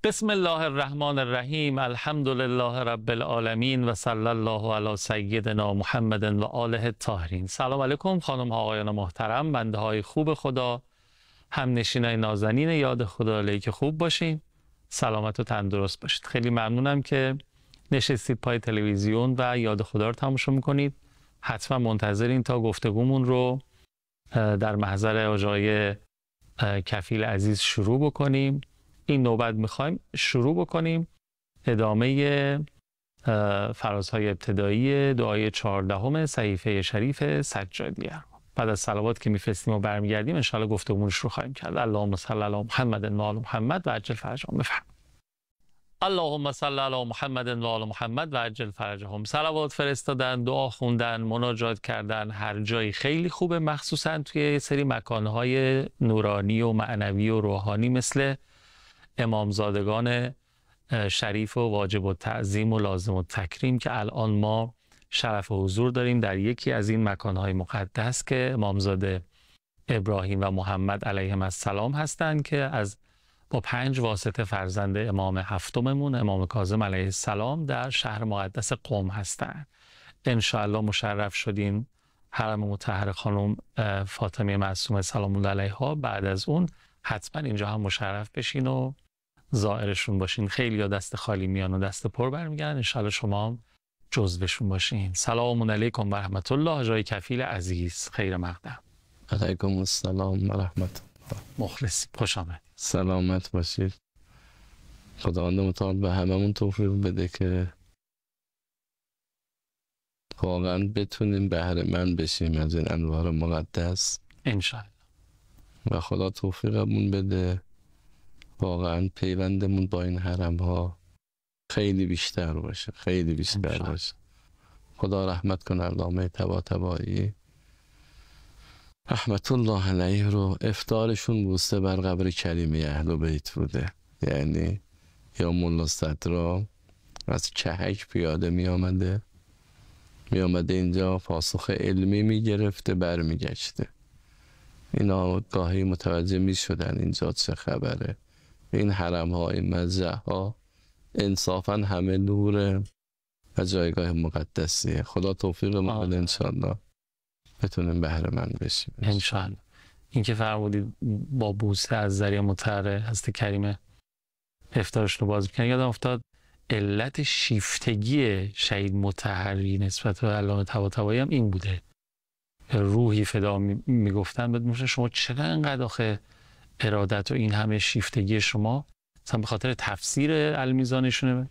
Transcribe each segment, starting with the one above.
بسم الله الرحمن الرحیم. الحمد لله رب العالمین و صلی الله علی سیدنا محمد و آله الطاهرین. سلام علیکم خانم ها آقایان محترم، بنده های خوب خدا، همنشینای نازنین یاد خدا، لیک خوب باشین، سلامت و تندرست باشید. خیلی ممنونم که نشستید پای تلویزیون و یاد خدا رو تماشا میکنید. حتما منتظرین تا گفتگومون رو در محضر آقای کفیل عزیز شروع بکنیم. این نوبت میخوایم شروع بکنیم ادامه فرازهای ابتدایی دعای 14 صحیفه شریف سجادیه. بعد از صلوات که میفرستیم و برمیگردیم انشاءالله گفتگومونش رو خواهیم کرد. اللهم صل علی محمد و آل محمد و عجل فرجهم. بفرمایید. اللهم صل علی محمد و آل محمد و عجل فرجهم. صلوات فرستادن، دعا خوندن، مناجات کردن هر جایی خیلی خوبه، مخصوصا توی سری مکانهای نورانی و معنوی و روحانی مثل امامزادگان شریف و واجب التعظیم و لازم التکریم که الان ما شرف و حضور داریم در یکی از این مکانهای مقدس که امامزاده ابراهیم و محمد علیهم السلام هستند که با 5 واسطه فرزند امام هفتممون امام کاظم علیه السلام در شهر مقدس قم هستند. انشاءالله مشرف شدین حرم مطهر خانم فاطمه معصومه سلام الله علیها. بعد از اون حتما اینجا هم مشرف بشین و زائرشون باشین. خیلی ها دست خالی میان و دست پر برمیگردن، انشاءالله شما هم جزوشون باشین. سلام علیکم و رحمت الله. جای کفیل عزیز، خیر مقدم. علیکم السلام و رحمت الله. مخلصی، خوش آمد. سلامت باشید. خداوند متعال به هممون توفیق بده که واقعا بتونیم بهره مند بشیم از این انوار مقدس انشاءالله، و خدا توفیقمون بده واقعا پیوندمون با این حرم ها خیلی بیشتر باشه، خیلی بیشتر باشه. خدا رحمت کنه علامه طباطبایی رحمت الله علیه رو. افطارشون بوسته بر قبر کریمه اهل بیت بوده. یعنی یا مولا صدرا از کهک پیاده می آمده اینجا پاسخ علمی می گرفته برمیگشته. اینا گاهی متوجه می شدن اینجا چه خبره. این حرم ها، این مزرعه ها انصافا همه نور و جایگاه مقدسیه. خدا توفیق ما بده انشاءالله بتونیم بهره مند بشیم انشاءالله. این که فرمودید با بوسه از ذریعه مطهر حضرت کریمه افطارش رو باز میکنن، یادم افتاد علت شیفتگی شهید مطهری نسبت به علامه طباطبایی هم این بوده. روحی فدا میگفتن بدون شما چرا انقدر آخه ارادت و این همه شیفتگی شما مثلا به خاطر تفسیر المیزانشونه.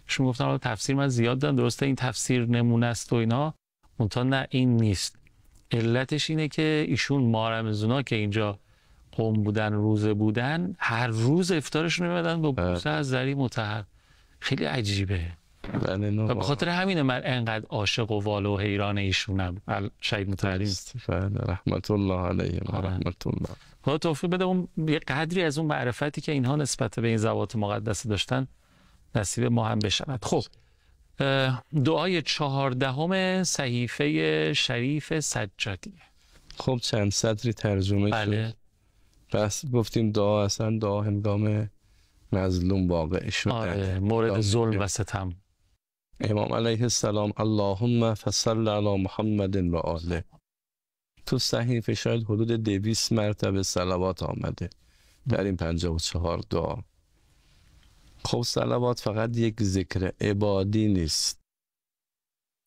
شما گفتن تفسیر من زیاد دارم، درسته این تفسیر نمونه است و اینا، منتها نه این نیست. علتش اینه که ایشون مارمزونا که اینجا قوم بودن روزه بودن هر روز افطارشون می‌بردن با بوسه از ذریعه مطهر. خیلی عجیبه. و به خاطر همینه من انقدر عاشق و واله و حیران ایشونم شهید مطهری. رحمت الله علیه و رحمت الله. خدا توفیق بده اون یه قدری از اون معرفتی که اینها نسبت به این ذوات مقدسه داشتن نصیب ما هم بشود. خب دعای 14 صحیفه شریف سجادیه. خب چند سطری ترجمه بله. شد. بس گفتیم دعا اصلا دعا هنگام مظلوم واقع شدن، مورد ظلم و ستم. امام علیه السلام اللهم فصل علی محمد و آله. تو صحیفه شاید حدود 200 مرتبه صلوات آمده در این 54 دعا. خب صلوات فقط یک ذکر عبادی نیست،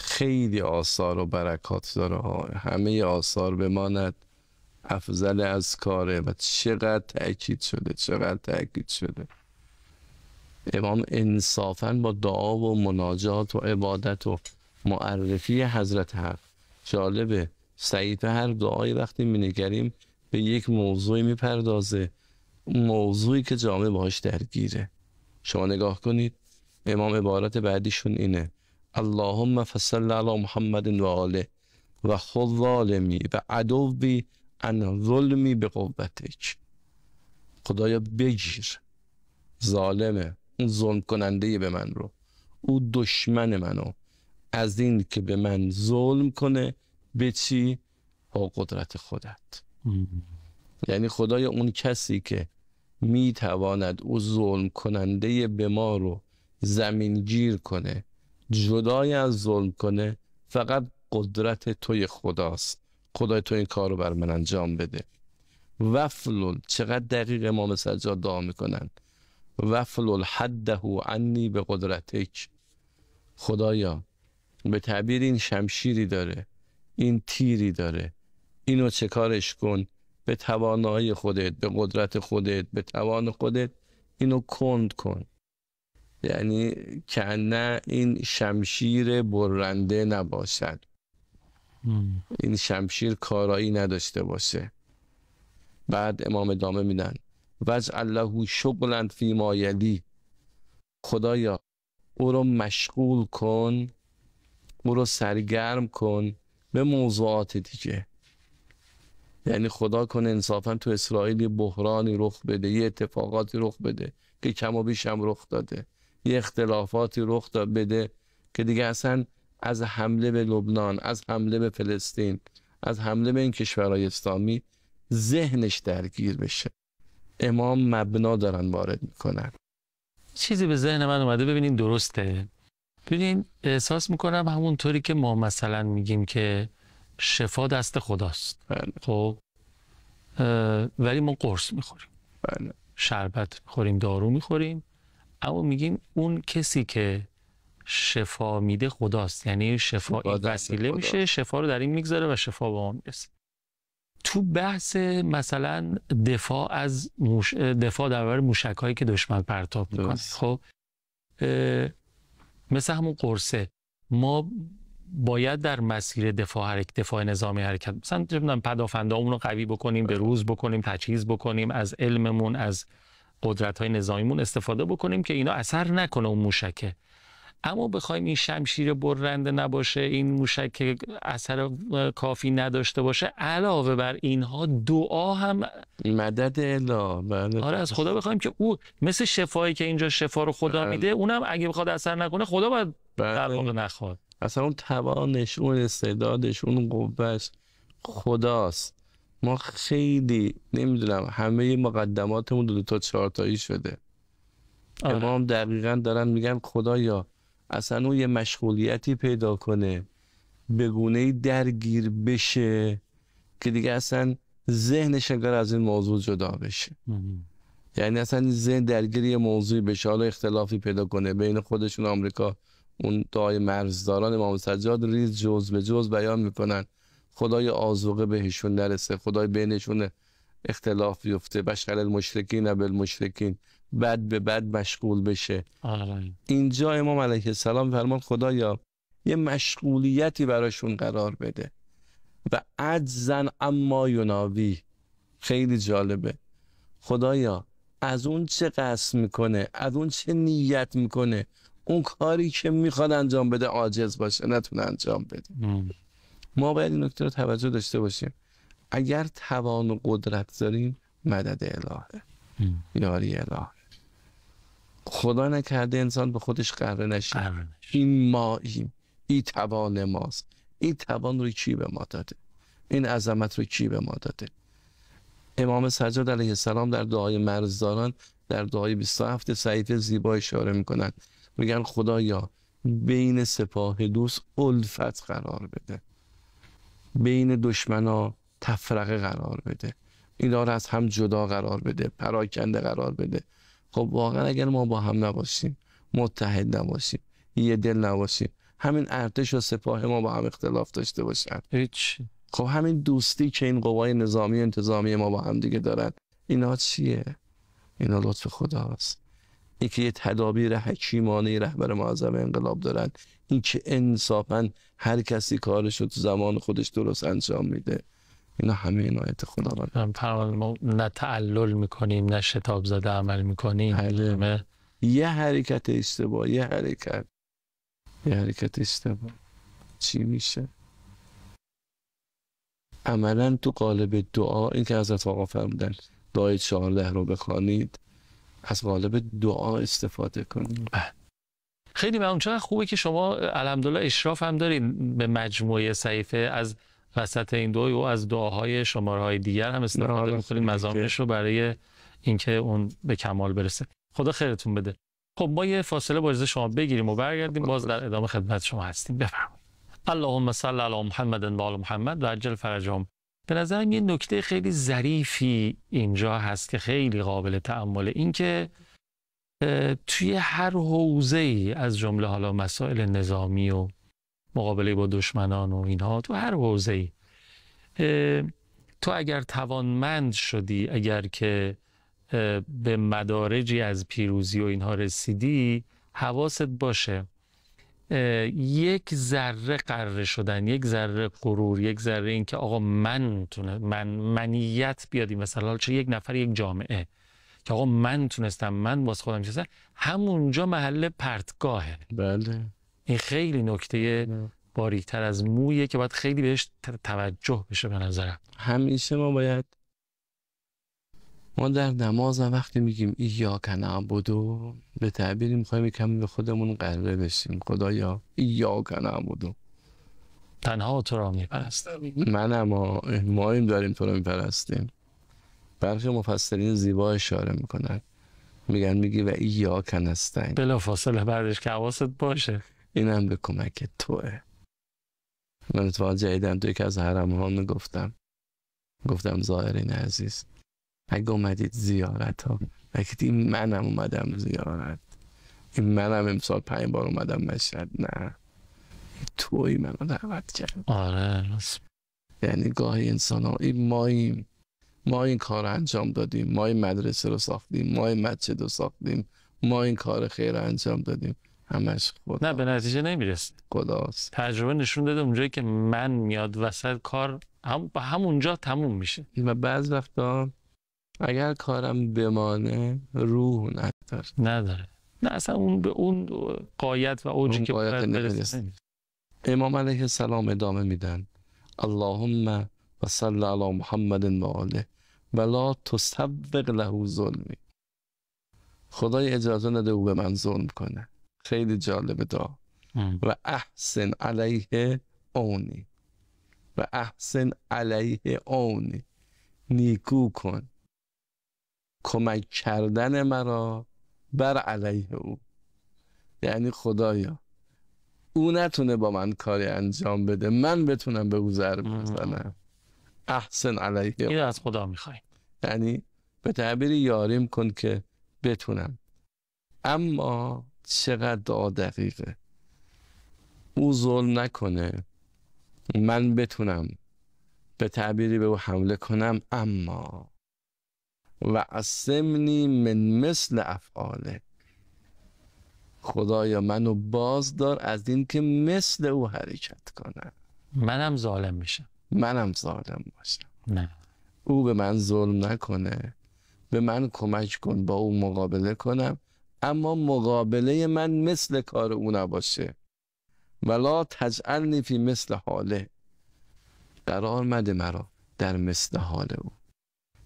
خیلی آثار و برکات داره ها. همه آثار بماند افضل از کاره و چقدر تأکید شده. امام انصافاً با دعا و مناجات و عبادت و معرفی حضرت حق، جالبه صحیفه هر دعایی وقتی می‌نگریم به یک موضوعی میپردازه، موضوعی که جامعه باهاش درگیره. شما نگاه کنید امام عبارت بعدیشون اینه اللهم فصل علی محمد و آله و خذ ظالمی و عدوی عن ظلمی به قوتک. خدایا بگیر ظالمه، اون ظلم کننده به من رو، او دشمن منو از این که به من ظلم کنه به چی؟ با قدرت خودت. یعنی خدای اون کسی که میتواند او ظلم کننده به ما رو زمین گیر کنه، جدای از ظلم کنه، فقط قدرت توی خداست. خدای تو این کار رو بر من انجام بده. وفلل، چقدر دقیق امام سجاد دعا میکنن، وفلل حده عنی به قدرتک. خدایا به تعبیر این شمشیری داره، این تیری داره، اینو چه کارش کن، به توانایی خودت، به قدرت خودت، به توان خودت اینو کند کن. یعنی که نه این شمشیر برنده نباشد، این شمشیر کارایی نداشته باشه. بعد امام ادامه میدن وجعل له شغلا فی ما یلی. خدایا او رو مشغول کن، او رو سرگرم کن به موضوعات دیگه. یعنی خدا کنه انصافا تو اسرائیل بحرانی رخ بده، یه اتفاقاتی رخ بده که کم و بیش هم رخ داده، یه اختلافاتی رخ بده که دیگه اصلا از حمله به لبنان، از حمله به فلسطین، از حمله به این کشورهای اسلامی ذهنش درگیر بشه. امام مبنا دارن وارد میکنن. چیزی به ذهن من اومده، ببینین درسته. ببینین احساس میکنم همونطوری که ما مثلا میگیم که شفا دست خداست، بله. خب ولی ما قرص میخوریم، بله. شربت میخوریم، دارو میخوریم، اما میگیم اون کسی که شفا میده خداست. یعنی شفا این وسیله میشه، شفا رو در این میگذاره و شفا به ما میرسه. تو بحث مثلا دفاع در برابر موشک‌هایی که دشمن پرتاب میکنه، خب مثل همون قرصه، ما باید در مسیر دفاع نظامی حرکت، مثلا پدافندامون رو قوی بکنیم، به روز بکنیم، تجهیز بکنیم، از علممون، از قدرت‌های نظامیمون استفاده بکنیم که اینا اثر نکنه اون موشکه. اما بخوایم این شمشیر برنده نباشه، این موشک اثر کافی نداشته باشه، علاوه بر اینها دعا هم مدد اله. بله. آره از خدا بخوایم که او مثل شفایی که اینجا شفا رو خدا میده، اونم اگه بخواد اثر نکنه خدا باید در واقع نخواد. اصلا اون توانش، اون استعدادش، اون قوتش خداست. ما خیلی نمیدونم همه مقدماتمون 2 تا 4 تایی شده. امام دقیقاً دارن میگن خدایا اصلا اون یه مشغولیتی پیدا کنه، به گونه‌ای درگیر بشه که دیگه اصلا ذهنش انگار از این موضوع جدا بشه. یعنی اصلا ذهن درگیر یه موضوعی بشه، حالا اختلافی پیدا کنه بین خودشون آمریکا، اون دعای مرزداران امام سجاد ریز جز به جز بیان میکنن خدای آذوقه بهشون نرسه، خدای بینشون اختلاف بیفته، بشر المشرکین بالمشرکین، بد به بد مشغول بشه. اینجا امام علیه السلام فرمان خدایا یه مشغولیتی براشون قرار بده و عجزن اما یناوی. خیلی جالبه، خدایا از اون چه قصد میکنه، از اون چه نیت میکنه، اون کاری که میخواد انجام بده عاجز باشه، نتونه انجام بده. ما باید این نکته رو توجه داشته باشیم. اگر توان و قدرت داریم مدد الهه، یاری الهه. خدا نکرده انسان به خودش قهر نشه. این ماییم، این توان ماست. این توان رو کی به ما داده؟ این عظمت رو کی به ما داده؟ امام سجاد علیه السلام در دعای مرزداران، در دعای 27 صحیفه زیبا اشاره میکنن، میگن خدایا بین سپاه دوست الفت قرار بده، بین دشمنا تفرقه قرار بده، اینا رو از هم جدا قرار بده، پراکنده قرار بده. خب واقعا اگر ما با هم نباشیم، متحد نباشیم، یه دل نباشیم، همین ارتش و سپاه ما با هم اختلاف داشته باشن، خب همین دوستی که این قوای نظامی و انتظامی ما با هم دیگه دارن، اینا چیه؟ اینا لطف خداست. این که یه تدابیر حکیمانه رهبر معظم انقلاب دارن، این که انصافا هر کسی کارش رو تو زمان خودش درست انجام میده، اینا همه عنایت خداوند. ما نه تعلل میکنیم نه شتاب زده عمل میکنیم. یه حرکت اشتباه، یه حرکت اشتباه چی میشه؟ عملا تو قالب دعا، این که حضرت آقا فرمودن دعای 14 رو بخوانید، از قالب دعا استفاده کنید. خیلی ممنون. چقدر خوبه که شما الحمدلله اشراف هم دارین به مجموعه صحیفه، از وسط این دعا و از دعاهای شماره‌های دیگر هم استفاده می‌کنید، مزامینش رو برای اینکه اون به کمال برسه. خدا خیرتون بده. خب ما یه فاصله با اجازه شما بگیریم و برگردیم، باز در ادامه خدمت شما هستیم. بفرمایید. اللهم صل علی محمد و آل محمد و عجل فرجهم. به نظرم یه نکته خیلی ظریفی اینجا هست که خیلی قابل تأمله، این که توی هر حوزه‌ای از جمله حالا مسائل نظامی و مقابله با دشمنان و اینها، تو هر حوزه‌ای تو اگر توانمند شدی، اگر که به مدارجی از پیروزی و اینها رسیدی، حواست باشه یک ذره قره شدن، یک ذره غرور، یک ذره این که آقا منیت بیادی، مثلا چه یک نفر، یک جامعه که آقا من تونستم، من باز خودم چیزم، همونجا محل پرتگاهه. بله. این خیلی نکته باریکتر از مویه که باید خیلی بهش توجه بشه به نظرم. همیشه ما در نماز وقتی میگیم ایاک نعبدو، به تعبیری میخوایم یکم به خودمون قره بشیم. خدایا ایاک نعبدو، تنها تو را میپرستم. ما این داریم تو را میپرستیم. برخی مفسرین زیبا اشاره میکنن، میگی و ایاک نستعین، بلا فاصله بعدش که حواست باشه اینم به کمک توه. من اتفاقا جدیدن تو یکی از حرم‌ها میگفتم زائرین عزیز، اگه اومدید زیارت ها، این منم اومدم زیارت، این منم امسال 5 بار اومدم مشهد، نه توی منو دعوت کرد. آره، یعنی گاهی انسان ها ما این کار انجام دادیم، ما این مدرسه رو ساختیم، ما این مسجد رو ساختیم، ما این کار خیر رو انجام دادیم، همش خدا. نه، به نتیجه نمیرسه. خداست. تجربه نشون داده اونجایی که من میاد وسط، کار همونجا تموم میشه. و بعض وقتا اگر کارم بمانه روح نداره. نه اصلا اون به اون غایت و اوجی که باید برسه. امام علیه السلام ادامه میدن اللهم و صل علی محمد و آله و لا تسوق له ظلمی. خدای اجازه نده او به من ظلم کنه. خیلی جالبه دعا. و احسن علیه اونی، و احسن علیه اونی، نیکو کن کمک کردن مرا بر علیه او. یعنی خدایا او نتونه با من کاری انجام بده، من بتونم به او ضربه بزنم. احسن علیه این از خدا میخوای، یعنی به تعبیری یاریم کن که بتونم. اما چقدر دعا دقیقه، او ظلم نکنه، من بتونم به تعبیری به او حمله کنم، اما و عصمنی من مثل افعاله. خدایا منو باز دار از این که مثل او حرکت کنم، منم ظالم میشم، منم ظالم باشم. نه، او به من ظلم نکنه، به من کمک کن با او مقابله کنم، اما مقابله من مثل کار او نباشه. ولا تجعلنی فی مثل حاله، قرار مده مرا در مثل حال او.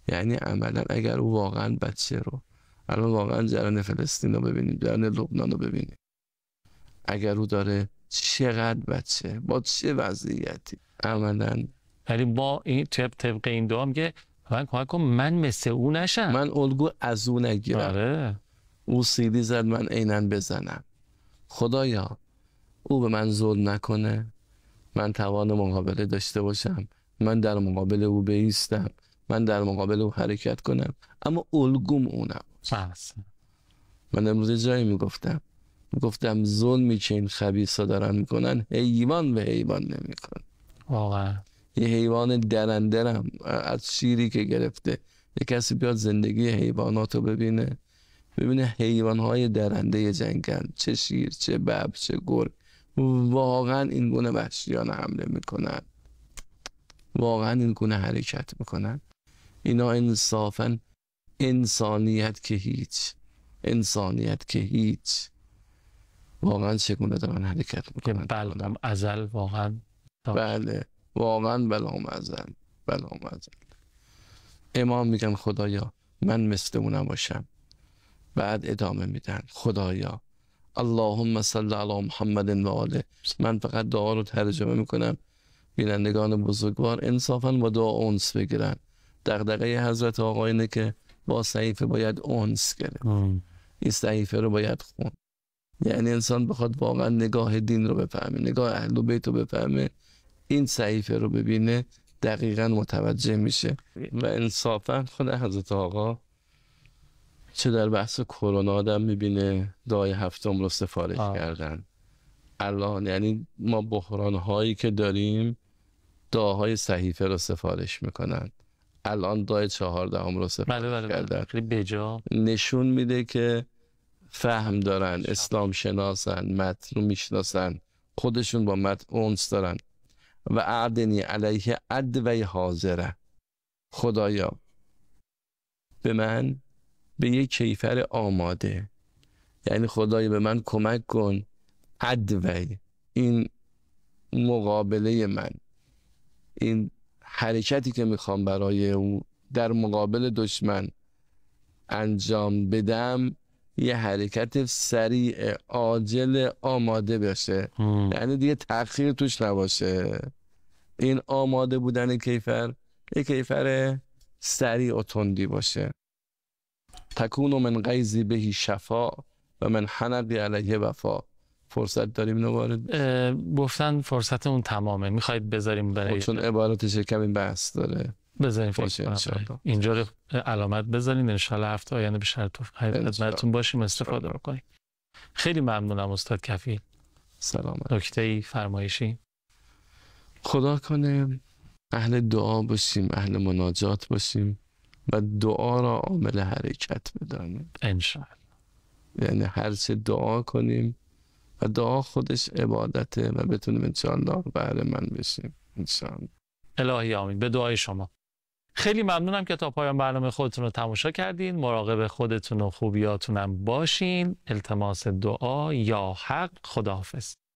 یعنی عملا اگر او واقعا بچه رو، الان واقعا جریان فلسطین رو ببینیم، جریان لبنان رو ببینیم، اگر او داره چقدر بچه با چه وضعیتی، عملا ولی با این طبق این دعا میگه من کمک کن من مثل او نشم، من الگو از او نگیرم. آره. او سیدی زد من عیناً بزنم. خدایا او به من ظلم نکنه، من توان مقابله داشته باشم، من در مقابل او بایستم، من در مقابل او حرکت کنم، اما الگوم او نباشه. من امروز جایی میگفتم ظلمی که این خبیثا دارن میکنن، حیوان به حیوان نمیکن. واقعا یه حیوان درندرم از شیری که گرفته، یه کسی بیاد زندگی حیوانات رو ببینه حیوانهای درنده جنگل، چه شیر، چه ببر، چه گرگ، واقعا این گونه وحشیانه حمله میکنن، واقعا این گونه حرکت میکنن. اینا انصافا انسانیت که هیچ، واقعا چگونه دارن حرکت میکنن. بلغم ازل واقعا. بله واقعا بلغم ازل. امام میگن خدایا من مثل اون نباشم. بعد ادامه میدن خدایا اللهم صل علی محمد و آله. من فقط دعا رو ترجمه میکنم، بینندگان بزرگوار انصافا با دعا انس بگیرن. دغدغه حضرت آقا اینه که با صحیفه باید انس گرفت. این صحیفه رو باید خون. یعنی انسان بخواد واقعا نگاه دین رو بفهمه، نگاه اهل بیت رو بفهمه، این صحیفه رو ببینه، دقیقاً متوجه میشه. و انصافا خود حضرت آقا چه در بحث کرونا آدم میبینه دعای هفتم رو سفارش کردن. الان یعنی ما بحران هایی که داریم دعاهای صحیفه رو سفارش میکنن. الان دعای 14 رو سفارش کردن. خیلی بجا نشون میده که فهم دارن، اسلام شناسن، متن رو میشناسن، خودشون با متن اونس دارن. و اعدنی علیه عدوی حاضره، خدایا به من به یک کیفر آماده، یعنی خدایا به من کمک کن عدوی، این مقابله من، این حرکتی که میخوام برای او در مقابل دشمن انجام بدم یه حرکت سریع عاجل آماده بشه. یعنی دیگه تأخیر توش نباشه. این آماده بودن کیفر یک کیفر سریع و تندی باشه. تکون من غیظی بهی شفا و من حنقی علیه وفا. فرصت داریم نوارد؟ گفتن فرصتمون تمامه. میخواید بذاریم برای چون عبارتش کمی بحث داره بذاریم اینجا رو علامت بذارین، انشالله هفته آینده به شرط خدمتتون باشیم استفاده بکنیم. خیلی ممنونم استاد کفیل. سلامت. نکته‌ای فرمایشی؟ خدا کنه اهل دعا باشیم، اهل مناجات باشیم و دعا را عامل حرکت بدانیم انشالله. یعنی هر چه دعا کنیم و دعا خودش عبادته و بتونیم انشالله بهره من بشیم انشالله. الهی آمین. به دعای شما. خیلی ممنونم که تا پایان برنامه خودتون رو تماشا کردین. مراقب خودتون و خوبیاتونم باشین. التماس دعا یا حق. خداحافظ.